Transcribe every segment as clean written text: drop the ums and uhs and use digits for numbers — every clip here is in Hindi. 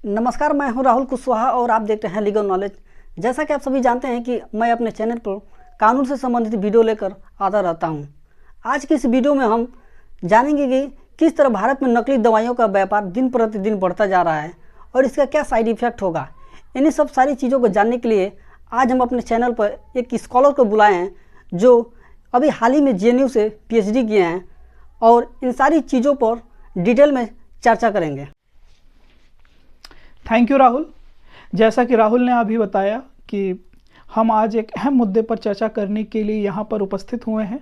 नमस्कार, मैं हूं राहुल कुशवाहा और आप देख रहे हैं लीगल नॉलेज। जैसा कि आप सभी जानते हैं कि मैं अपने चैनल पर कानून से संबंधित वीडियो लेकर आता रहता हूं। आज की इस वीडियो में हम जानेंगे कि किस तरह भारत में नकली दवाइयों का व्यापार दिन प्रतिदिन बढ़ता जा रहा है और इसका क्या साइड इफेक्ट होगा। इन्हीं सब सारी चीज़ों को जानने के लिए आज हम अपने चैनल पर एक स्कॉलर को बुलाए हैं जो अभी हाल ही में JNU से PhD किए हैं और इन सारी चीज़ों पर डिटेल में चर्चा करेंगे। Thank you Rahul. जैसा कि राहुल ने अभी बताया कि हम आज एक अहम मुद्दे पर चर्चा करने के लिए यहाँ पर उपस्थित हुए हैं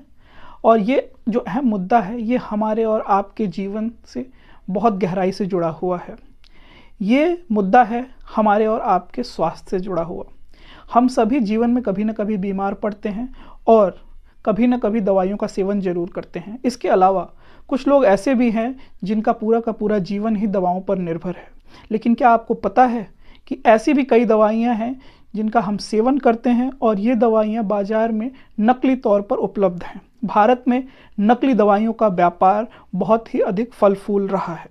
और ये जो अहम मुद्दा है ये हमारे और आपके जीवन से बहुत गहराई से जुड़ा हुआ है। ये मुद्दा है हमारे और आपके स्वास्थ्य से जुड़ा हुआ। हम सभी जीवन में कभी न कभी बीमार पड़ते हैं और कभी न कभी दवाइयों का सेवन जरूर करते हैं। इसके अलावा कुछ लोग ऐसे भी हैं जिनका पूरा का पूरा जीवन ही दवाओं पर निर्भर है। लेकिन क्या आपको पता है कि ऐसी भी कई दवाइयां हैं जिनका हम सेवन करते हैं और ये दवाइयां बाजार में नकली तौर पर उपलब्ध हैं। भारत में नकली दवाइयों का व्यापार बहुत ही अधिक फल फूल रहा है।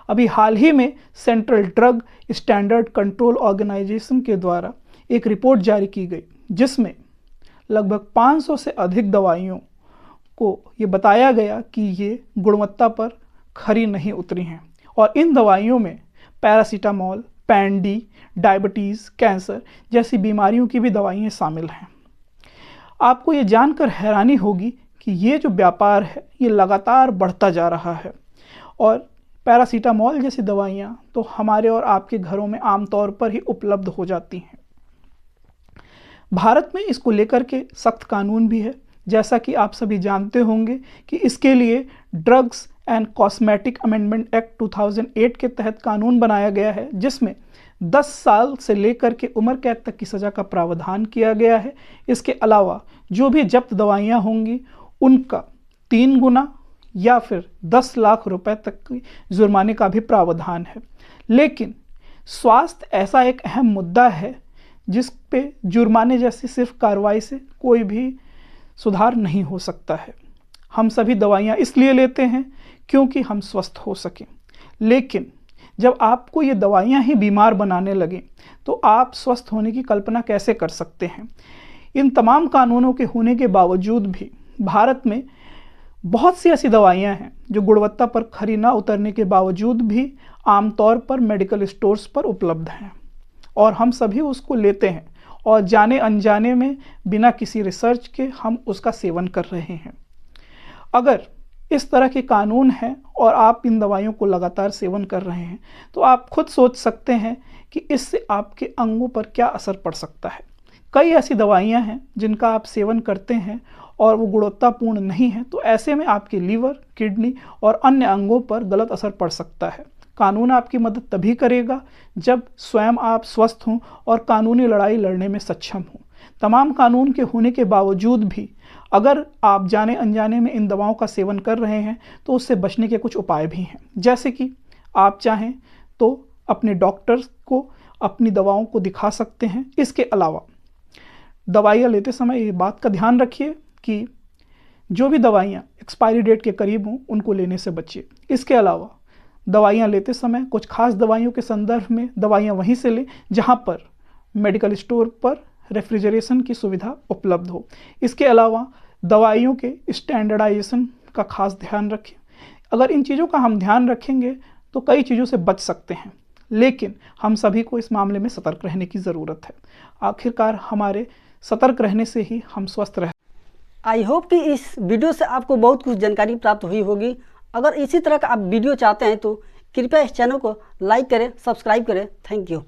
अभी हाल ही में central drug standard control organisation के द्वारा एक रिपोर्ट जारी की गई जिसमें लगभग 500 से अधिक दवाइयों को ये बताया गया कि ये गुणवत्ता पर खरी नहीं उतरी हैं और इन दवाइयों में पैरासीटामोल, पैन-डी, डायबिटीज़, कैंसर जैसी बीमारियों की भी दवाइयाँ शामिल हैं। आपको ये जानकर हैरानी होगी कि ये जो व्यापार है ये लगातार बढ़ता जा रहा है और पैरासीटामोल जैसी दवाइयाँ तो हमारे और आपके घरों में आमतौर पर ही उपलब्ध हो जाती हैं। भारत में इसको लेकर के सख्त कानून भी है। जैसा कि आप सभी जानते होंगे कि इसके लिए drugs and cosmetic amendment act 2008 के तहत कानून बनाया गया है जिसमें 10 साल से लेकर के उम्र कैद तक की सज़ा का प्रावधान किया गया है। इसके अलावा जो भी जब्त दवाइयाँ होंगी उनका 3 गुना या फिर 10 लाख रुपए तक की जुर्माने का भी प्रावधान है। लेकिन स्वास्थ्य ऐसा एक अहम मुद्दा है जिस पे जुर्माने जैसी सिर्फ कार्रवाई से कोई भी सुधार नहीं हो सकता है। हम सभी दवाइयाँ इसलिए लेते हैं क्योंकि हम स्वस्थ हो सकें। लेकिन जब आपको ये दवाइयाँ ही बीमार बनाने लगें तो आप स्वस्थ होने की कल्पना कैसे कर सकते हैं। इन तमाम कानूनों के होने के बावजूद भी भारत में बहुत सी ऐसी दवाइयाँ हैं जो गुणवत्ता पर खरी ना उतरने के बावजूद भी आमतौर पर मेडिकल स्टोर्स पर उपलब्ध हैं और हम सभी उसको लेते हैं और जाने अनजाने में बिना किसी रिसर्च के हम उसका सेवन कर रहे हैं। अगर इस तरह के कानून हैं और आप इन दवाइयों को लगातार सेवन कर रहे हैं तो आप खुद सोच सकते हैं कि इससे आपके अंगों पर क्या असर पड़ सकता है। कई ऐसी दवाइयां हैं जिनका आप सेवन करते हैं और वो गुणवत्तापूर्ण नहीं है, तो ऐसे में आपके लीवर, किडनी और अन्य अंगों पर गलत असर पड़ सकता है। कानून आपकी मदद तभी करेगा जब स्वयं आप स्वस्थ हों और कानूनी लड़ाई लड़ने में सक्षम हों। तमाम कानून के होने के बावजूद भी अगर आप जाने अनजाने में इन दवाओं का सेवन कर रहे हैं तो उससे बचने के कुछ उपाय भी हैं। जैसे कि आप चाहें तो अपने डॉक्टर को अपनी दवाओं को दिखा सकते हैं। इसके अलावा दवाइयाँ लेते समय ये बात का ध्यान रखिए कि जो भी दवाइयाँ एक्सपायरी डेट के करीब हों उनको लेने से बचिए। इसके अलावा दवाइयाँ लेते समय कुछ खास दवाइयों के संदर्भ में दवाइयाँ वहीं से लें जहाँ पर मेडिकल स्टोर पर रेफ्रिजरेशन की सुविधा उपलब्ध हो। इसके अलावा दवाइयों के स्टैंडर्डाइजेशन का खास ध्यान रखें। अगर इन चीज़ों का हम ध्यान रखेंगे तो कई चीज़ों से बच सकते हैं, लेकिन हम सभी को इस मामले में सतर्क रहने की ज़रूरत है। आखिरकार हमारे सतर्क रहने से ही हम स्वस्थ रह। आई होप कि इस वीडियो से आपको बहुत कुछ जानकारी प्राप्त हुई होगी। अगर इसी तरह का आप वीडियो चाहते हैं तो कृपया इस चैनल को लाइक करें, सब्सक्राइब करें। Thank you.